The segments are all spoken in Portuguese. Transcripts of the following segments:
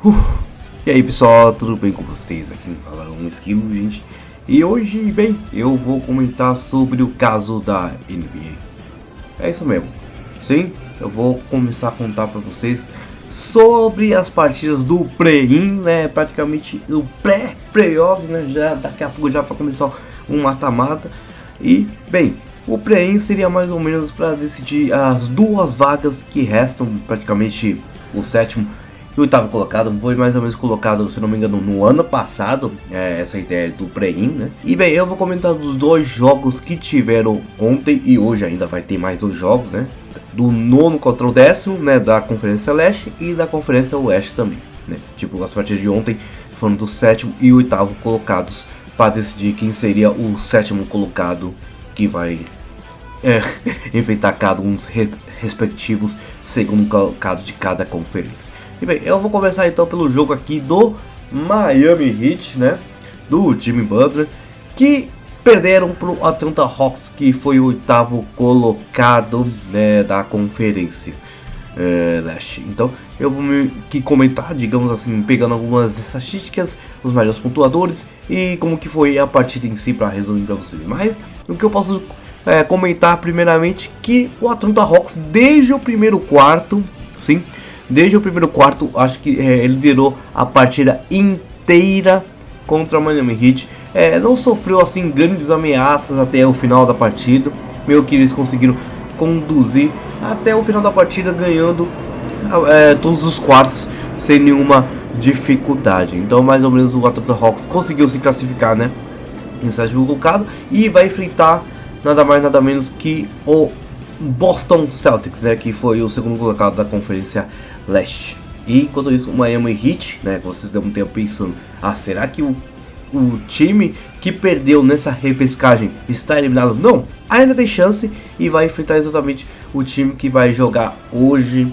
Uh, e aí pessoal, tudo bem com vocês? Aqui fala um esquilo, gente. E hoje, bem, eu vou comentar sobre o caso da NBA. É isso mesmo. Sim, eu vou começar a contar para vocês sobre as partidas do play-in, né? Praticamente o pré-playoffs, né? Já daqui a pouco já vai começar um mata-mata. E, bem, o play-in seria mais ou menos para decidir as duas vagas que restam, praticamente o sétimo e o oitavo colocado. Foi mais ou menos colocado, se não me engano, no ano passado, essa ideia do play-in, né? E bem, eu vou comentar dos dois jogos que tiveram ontem e hoje ainda vai ter mais dois jogos, né? Do nono contra o décimo, né? Da Conferência Leste e da Conferência Oeste também, né? Tipo, as partidas de ontem foram do sétimo e oitavo colocados para decidir quem seria o sétimo colocado que vai enfrentar cada um dos respectivos segundo colocado de cada conferência. E bem, eu vou começar então pelo jogo aqui do Miami Heat, né? Do Jimmy Butler, que perderam para o Atlanta Hawks, que foi o oitavo colocado, né, da conferência leste. Então eu vou comentar, digamos assim, pegando algumas estatísticas, os melhores pontuadores e como que foi a partida em si, para resumir para vocês. Mas o que eu posso comentar primeiramente, que o Atlanta Hawks desde o primeiro quarto, sim, desde o primeiro quarto, acho que ele liderou a partida inteira contra o Miami Heat. Não sofreu assim grandes ameaças até o final da partida. Meio que eles conseguiram conduzir até o final da partida, ganhando todos os quartos sem nenhuma dificuldade. Então, mais ou menos, o Atlanta Hawks conseguiu se classificar, né, em sétimo colocado, e vai enfrentar nada mais nada menos que o Boston Celtics, né, que foi o segundo colocado da Conferência Leste. E enquanto isso, o Miami Heat, né, vocês devem ter pensando, será que o time que perdeu nessa repescagem está eliminado? Não, ainda tem chance e vai enfrentar exatamente o time que vai jogar hoje,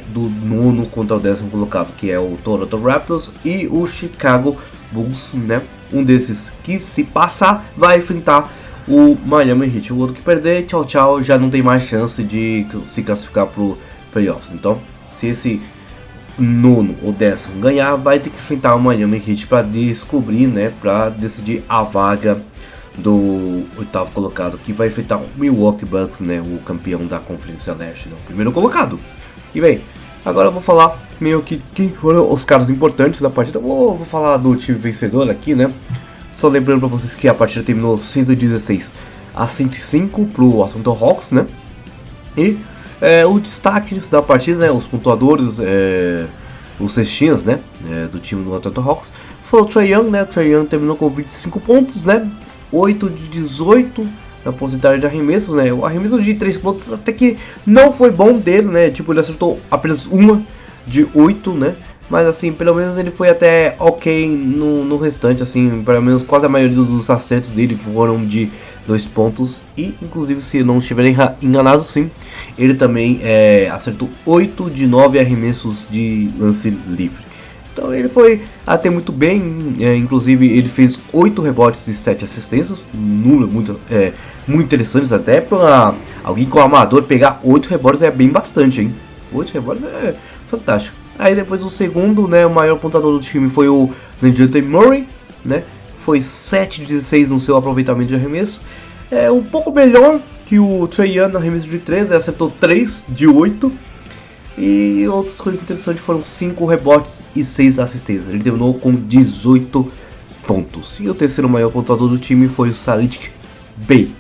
do nono contra o décimo colocado, que é o Toronto Raptors e o Chicago Bulls, né? Um desses que, se passar, vai enfrentar o Miami Heat. O outro que perder, tchau tchau, já não tem mais chance de se classificar para o playoffs. Então, se esse nono ou décimo ganhar, vai ter que enfrentar o Miami Heat para descobrir, né, para decidir a vaga do oitavo colocado, que vai enfrentar o Milwaukee Bucks, né, o campeão da Conferência Leste, né, o primeiro colocado. E bem, agora eu vou falar meio que quem foram os caras importantes da partida. Vou falar do time vencedor aqui, né? Só lembrando para vocês que a partida terminou 116-105 pro Atlanta Hawks, né? E os destaques da partida, né, os pontuadores, os cestinhas, né, do time do Atlanta Hawks, foi o Trae Young, né? O Trae Young terminou com 25 pontos, né? 8 de 18 na porcentagem de arremessos, né? O arremesso de 3 pontos até que não foi bom dele, né? Tipo, ele acertou apenas uma de 8, né? Mas assim, pelo menos ele foi até ok no restante, assim, pelo menos quase a maioria dos acertos dele foram de 2 pontos. E, inclusive, se não estiver enganado, sim, ele também acertou 8 de 9 arremessos de lance livre. Então ele foi até muito bem, inclusive ele fez 8 rebotes e 7 assistências, número muito interessantes até para alguém com amador. Pegar 8 rebotes é bem bastante, hein? 8 rebotes é fantástico. Aí depois o segundo, né, o maior pontuador do time foi o DeJounte Murray, né? Foi 7 de 16 no seu aproveitamento de arremesso. Um pouco melhor que o Trae Young no arremesso de 3, ele acertou 3 de 8. E outras coisas interessantes foram 5 rebotes e 6 assistências. Ele terminou com 18 pontos. E o terceiro maior pontuador do time foi o Sadiq Bey,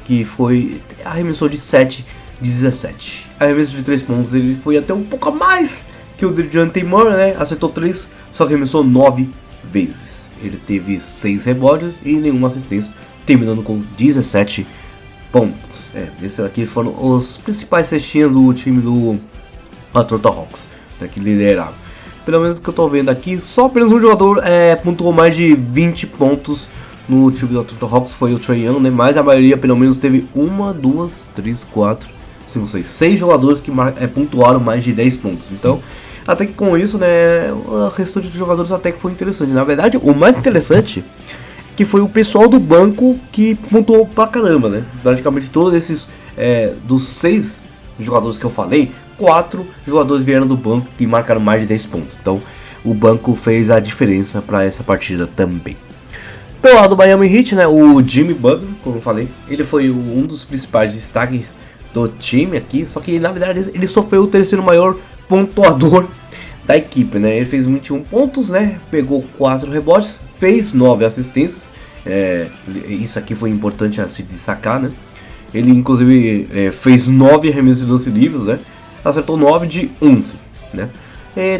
que arremessou de 7 de 17. Arremesso de 3 pontos, ele foi até um pouco a mais que o DeJounte Murray, né? Acertou 3, só que arremessou 9 vezes. Ele teve 6 rebotes e nenhuma assistência, terminando com 17 pontos. Esses aqui foram os principais cestinhas do time do Atlanta Hawks, né, que lideraram. Pelo menos que eu tô vendo aqui, só apenas um jogador pontuou mais de 20 pontos no time do Atlanta Hawks, foi o Trae Young, né? Mas a maioria pelo menos teve 1, 2, 3, 4, 5, 6, 6 jogadores que pontuaram mais de 10 pontos. Então, até que com isso, né, o restante de jogadores até que foi interessante. Na verdade, o mais interessante que foi o pessoal do banco que pontuou pra caramba, né? Praticamente todos esses dos 6 jogadores que eu falei 4 jogadores vieram do banco que marcaram mais de 10 pontos. Então o banco fez a diferença para essa partida também. Pelo lado do Miami Heat, né, o Jimmy Butler, como eu falei, ele foi um dos principais destaques do time aqui, só que na verdade ele sofreu o terceiro maior pontuador da equipe, né? Ele fez 21 pontos, né? Pegou 4 rebotes, fez 9 assistências. Isso aqui foi importante a se destacar, né? Ele inclusive fez 9 arremessos de lance livres, né? Acertou 9 de 11, né?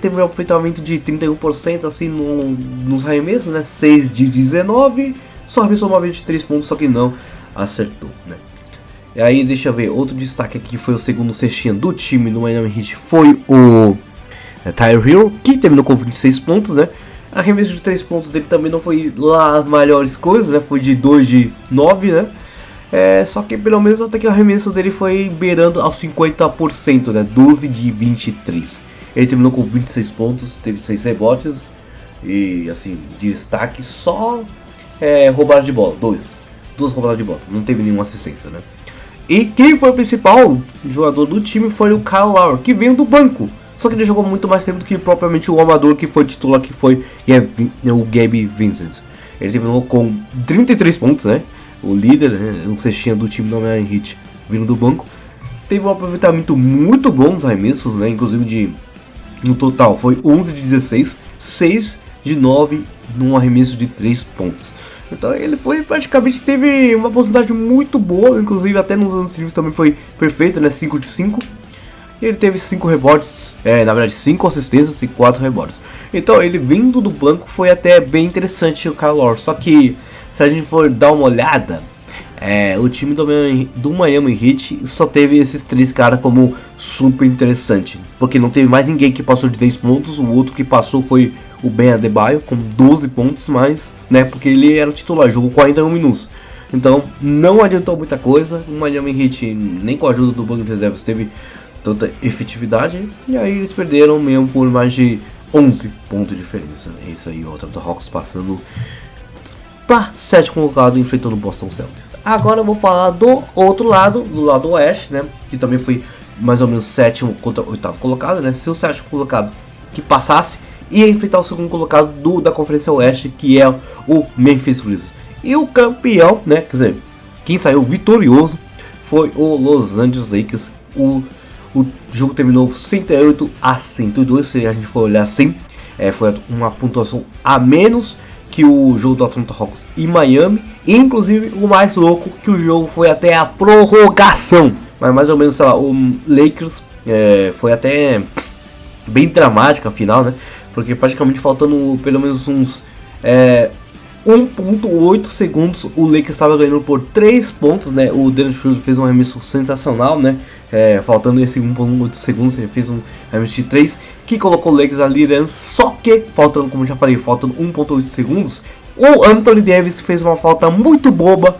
Teve um aproveitamento de 31% assim nos arremessos, né? 6 de 19, só arremessou uma vez de 3 pontos, só que não acertou, né? E aí deixa eu ver, outro destaque aqui foi o segundo cestinha do time do Miami Heat, foi o Tyler Hero, que terminou com 26 pontos, né? Arremesso de 3 pontos dele também não foi lá as melhores coisas, né? Foi de 2 de 9, né? Só que pelo menos até que o arremesso dele foi beirando aos 50%, né? 12 de 23. Ele terminou com 26 pontos, teve 6 rebotes e assim, de destaque só roubada de bola, 2 roubadas de bola, não teve nenhuma assistência, né? E quem foi o principal jogador do time foi o Kyle Lowry, que veio do banco. Só que ele jogou muito mais tempo do que propriamente o amador que foi titular, que foi o Gabe Vincent. Ele terminou com 33 pontos, né? O líder, né? O cestinha do time do Miami Heat, vindo do banco. Teve um aproveitamento muito bom nos arremessos, né? Inclusive no total foi 11 de 16, 6 de 9 num arremesso de 3 pontos. Então ele foi praticamente, teve uma porcentagem muito boa, inclusive até nos anos livres também foi perfeito, né? 5 de 5. E ele teve 5 rebotes, na verdade 5 assistências e 4 rebotes. Então ele vindo do banco foi até bem interessante o Kyle Lowry. Só que se a gente for dar uma olhada, o time do Miami Heat só teve esses 3 caras como super interessante. Porque não teve mais ninguém que passou de 10 pontos, o outro que passou foi o Ben Adebayo com 12 pontos, mas, né, porque ele era o titular, jogou 41 minutos. Então não adiantou muita coisa, o Miami Heat nem com a ajuda do banco de reservas teve tanta efetividade, e aí eles perderam mesmo por mais de 11 pontos de diferença. É isso aí, o Atlanta Hawks passando para 7º colocado, enfrentando o Boston Celtics. Agora eu vou falar do outro lado, do lado oeste, né, que também foi mais ou menos 7º contra 8º colocado, né. Se o 7º colocado que passasse, ia enfrentar o 2º colocado da Conferência Oeste, que é o Memphis Grizzlies. E o campeão, né, quer dizer, quem saiu vitorioso foi o Los Angeles Lakers. O jogo terminou 108 a 102, se a gente for olhar assim, foi uma pontuação a menos que o jogo do Atlanta Hawks e Miami. E, inclusive, o mais louco, que o jogo foi até a prorrogação. Mas mais ou menos, sei lá, o Lakers foi até bem dramático a final, né? Porque praticamente faltando pelo menos uns 1.8 segundos, o Lakers estava ganhando por 3 pontos, né? O Dennis Schroeder fez um arremesso sensacional, né? Faltando esse 1.8 segundos, ele fez um arremesso de 3 que colocou o Lakers na liderança. Só que, faltando, como já falei, faltando 1.8 segundos, o Anthony Davis fez uma falta muito boba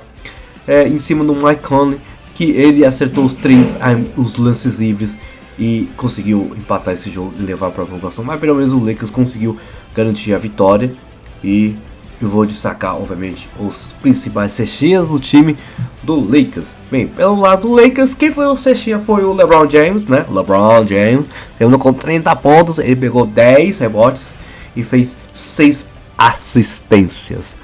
em cima do Mike Conley, que ele acertou os lances livres e conseguiu empatar esse jogo e levar para a prorrogação. Mas pelo menos o Lakers conseguiu garantir a vitória. E eu vou destacar, obviamente, os principais cestinhas do time do Lakers. Bem, pelo lado do Lakers, quem foi o cestinha foi o LeBron James, né? LeBron James terminou com 30 pontos, ele pegou 10 rebotes e fez 6 assistências.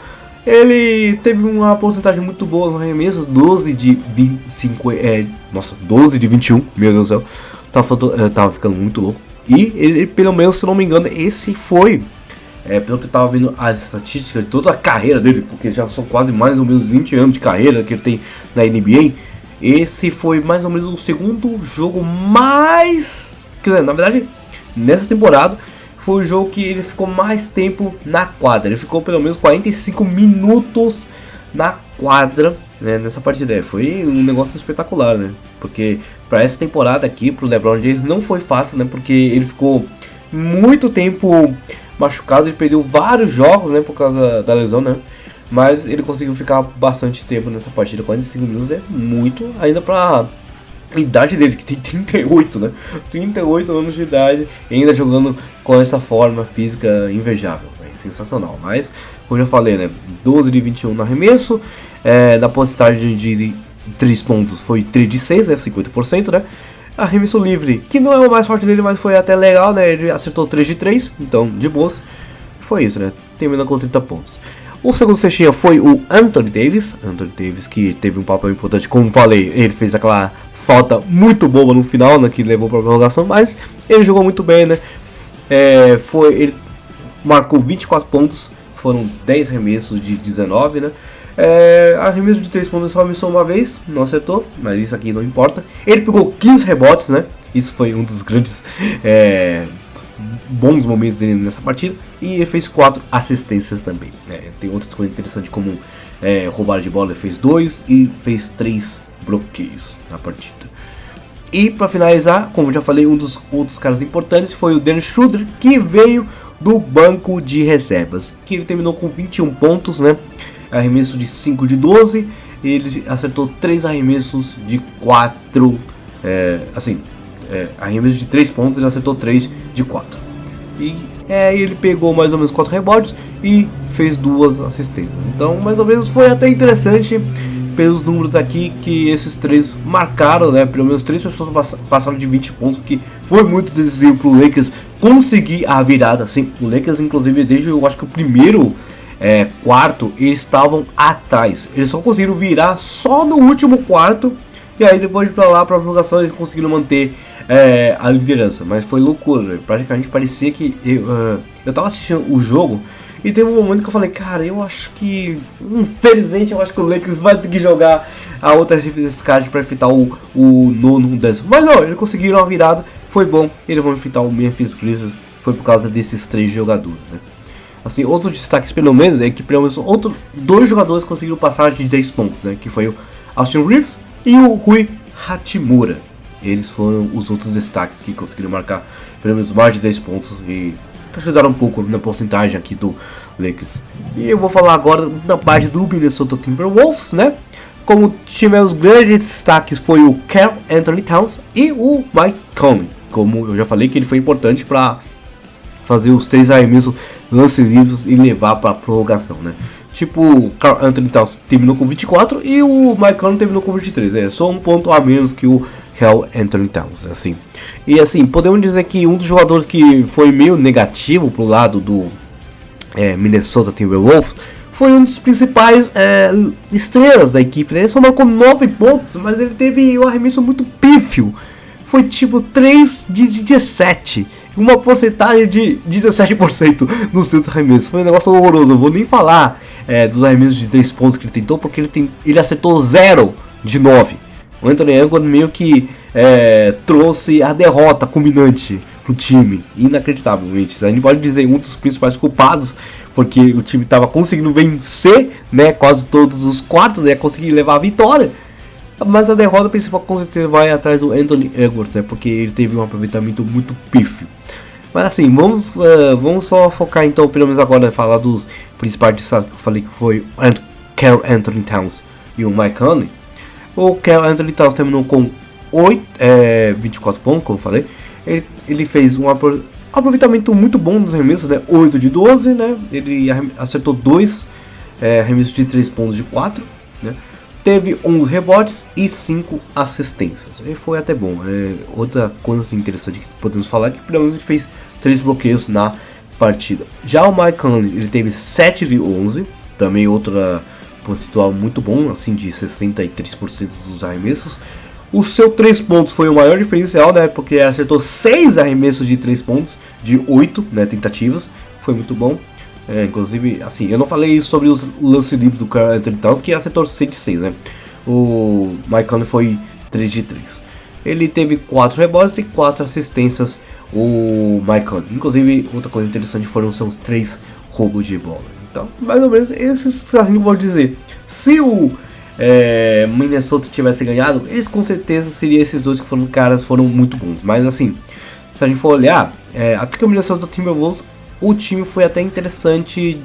Ele teve uma porcentagem muito boa no arremesso, 12 de 25, 12 de 21, meu Deus do céu. Tava ficando muito louco. E ele, pelo menos, se não me engano, esse foi, pelo que eu tava vendo as estatísticas de toda a carreira dele, porque já são quase mais ou menos 20 anos de carreira que ele tem na NBA. Esse foi mais ou menos o segundo jogo mais... Quer dizer, na verdade, nessa temporada, foi o jogo que ele ficou mais tempo na quadra. Ele ficou pelo menos 45 minutos na quadra, né, nessa partida. Foi um negócio espetacular, né? Porque para essa temporada aqui, pro LeBron James, não foi fácil, né? Porque ele ficou muito tempo machucado, ele perdeu vários jogos, né? Por causa da lesão, né? Mas ele conseguiu ficar bastante tempo nessa partida. 45 minutos é muito, ainda pra idade dele, que tem 38, né? 38 anos de idade, ainda jogando com essa forma física invejável. É sensacional. Mas, como eu já falei, né? 12 de 21 no arremesso, da porcentagem de 3 pontos foi 3 de 6, né? 50%, né? arremesso livre, que não é o mais forte dele, mas foi até legal, né? Ele acertou 3 de 3, então de boas. Foi isso, né? Terminando com 30 pontos. O segundo cestinha foi o Anthony Davis. Anthony Davis, que teve um papel importante, como falei, ele fez aquela falta muito boa no final, né? Que levou para a prorrogação, mas ele jogou muito bem, né? Ele marcou 24 pontos, foram 10 arremessos de 19, né? Arremesso de 3 pontos só arremessou uma vez, não acertou, mas isso aqui não importa. Ele pegou 15 rebotes, né? Isso foi um dos grandes bons momentos dele nessa partida. E ele fez 4 assistências também, né? Tem outras coisas interessantes como roubar de bola, ele fez 2 e fez 3 bloqueios na partida. E para finalizar, como já falei, um dos outros caras importantes foi o Dennis Schroeder, que veio do banco de reservas, que ele terminou com 21 pontos, né? Arremesso de 5 de 12, ele acertou 3 arremessos de 4, arremesso de 3 pontos, ele acertou 3 de 4. E ele pegou mais ou menos 4 rebotes e fez 2 assistências. Então, mais ou menos foi até interessante pelos números aqui que esses 3 marcaram, né? Pelo menos 3 pessoas passaram de 20 pontos, que foi muito decisivo para o Lakers conseguir a virada. Assim, o Lakers, inclusive, desde eu acho que o primeiro quarto, eles estavam atrás. Eles só conseguiram virar só no último quarto. E aí depois de pra lá, pra prorrogação, eles conseguiram manter a liderança. Mas foi loucura, né? Praticamente parecia que eu tava assistindo o jogo e teve um momento que eu falei, cara, eu acho que, infelizmente, eu acho que o Lakers vai ter que jogar a outra card para enfrentar o nono décimo. Mas não, eles conseguiram a virada, foi bom. Eles vão enfrentar o Memphis Grizzlies, foi por causa desses 3 jogadores, né? Assim, outros destaques pelo menos é que pelo menos outros 2 jogadores conseguiram passar de 10 pontos, né? Que foi o Austin Reeves e o Rui Hachimura. Eles foram os outros destaques que conseguiram marcar pelo menos mais de 10 pontos e ajudaram um pouco na porcentagem aqui do Lakers. E eu vou falar agora da parte do Minnesota Timberwolves, né? Como time, os grandes destaques foi o Karl Anthony Towns e o Mike Conley. Como eu já falei que ele foi importante para fazer os 3 arremessos lances livres e levar para a prorrogação, né? Tipo, o Karl Anthony Towns terminou com 24 e o Mike Conley terminou com 23. Só um ponto a menos que o Karl Anthony Towns, assim. E assim, podemos dizer que um dos jogadores que foi meio negativo pro lado do Minnesota Timberwolves foi um dos principais estrelas da equipe, né? Ele só marcou 9 pontos, mas ele teve um arremesso muito pífio. Foi tipo 3 de 17, uma porcentagem de 17% nos seus arremessos. Foi um negócio horroroso. Eu vou nem falar dos arremessos de 3 pontos que ele tentou, porque ele acertou 0 de 9. O Anthony Edwards meio que trouxe a derrota culminante pro time, inacreditavelmente. A gente pode dizer um dos principais culpados, porque o time estava conseguindo vencer, né, quase todos os quartos, conseguir levar a vitória. Mas a derrota principal com certeza vai atrás do Anthony Edwards, né, porque ele teve um aproveitamento muito pífio. Mas assim, vamos só focar então, pelo menos agora, falar dos principais destaques que eu falei, que foi o Karl Anthony Towns e o Mike Conley. O Karl Anthony Towns terminou com 24 pontos, como eu falei. Ele fez um aproveitamento muito bom nos arremessos, né? 8 de 12, né? Ele acertou 2 arremessos de 3 pontos de 4, né? Teve 11 rebotes e 5 assistências. E foi até bom. Outra coisa interessante que podemos falar é que pelo menos ele fez 3 bloqueios na partida. Já o Mike Conley, ele teve 7 de 11, também outra percentual muito bom, assim, de 63% dos arremessos. O seu 3 pontos foi o maior diferencial, né? Porque ele acertou 6 arremessos de 3 pontos, de 8, né, tentativas. Foi muito bom. Inclusive, assim, eu não falei sobre os lances livres do Karl Anthony Towns, que acertou 6 de 6, né? O Mike Conley foi 3 de 3. Ele teve 4 rebotes e 4 assistências, o Mike Conley. Inclusive, outra coisa interessante foram os seus 3 roubos de bola. Então, mais ou menos, esses assim que eu vou dizer. Se o Minnesota tivesse ganhado, eles com certeza seriam esses dois que foram muito bons. Mas assim, se a gente for olhar, até que o Minnesota Timberwolves, o time foi até interessante,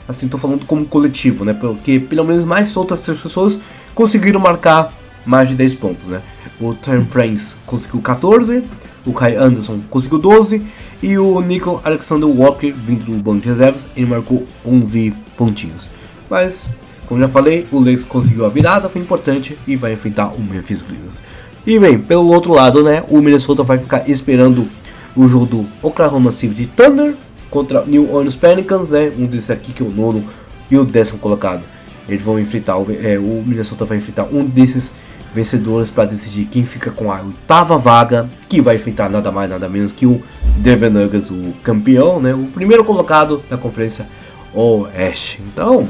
assim, tô falando como coletivo, né? Porque pelo menos mais outras 3 pessoas conseguiram marcar mais de 10 pontos, né? O Terry Prince conseguiu 14, o Kai Anderson conseguiu 12 e o Nico Alexander Walker, vindo do banco de reservas, ele marcou 11 pontinhos. Mas, como já falei, o Lakers conseguiu a virada, foi importante e vai enfrentar o Memphis Grizzlies. E bem, pelo outro lado, né, o Minnesota vai ficar esperando o jogo do Oklahoma City Thunder contra New Orleans Pelicans, né, um desses aqui que é o nono e o 10º colocado. Eles vão enfrentar, o Minnesota vai enfrentar um desses vencedores para decidir quem fica com a 8ª vaga, que vai enfrentar nada mais nada menos que o Denver Nuggets, o campeão, né, o primeiro colocado da conferência Oeste. Então,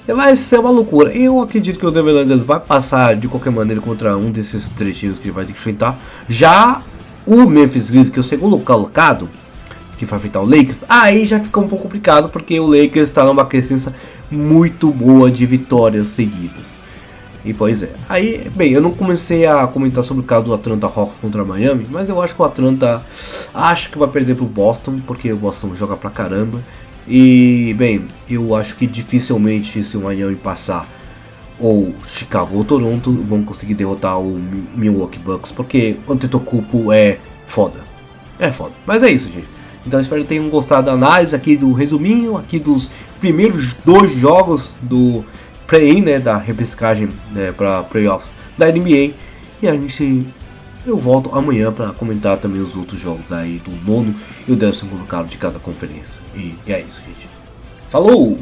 vai ser uma loucura. Eu acredito que o Denver Nuggets vai passar de qualquer maneira contra um desses 3 times que ele vai ter que enfrentar. Já o Memphis Grizzlies, que é o segundo colocado, que vai enfrentar o Lakers, aí já fica um pouco complicado, porque o Lakers está numa crescência muito boa de vitórias seguidas. E pois é, aí, bem, eu não comecei a comentar sobre o caso do Atlanta Hawks contra Miami, mas eu acho que o Atlanta acho que vai perder pro Boston, porque o Boston joga pra caramba. E, bem, eu acho que dificilmente se o Miami passar ou Chicago ou Toronto vão conseguir derrotar o Milwaukee Bucks, porque o Antetokounmpo é foda. É foda, mas é isso, gente. Então espero que tenham gostado da análise aqui, do resuminho aqui dos primeiros 2 jogos do play-in, né, da repescagem, né, para playoffs da NBA. E eu volto amanhã para comentar também os outros jogos aí do 9º e o 10º colocado de cada conferência. E é isso, gente. Falou!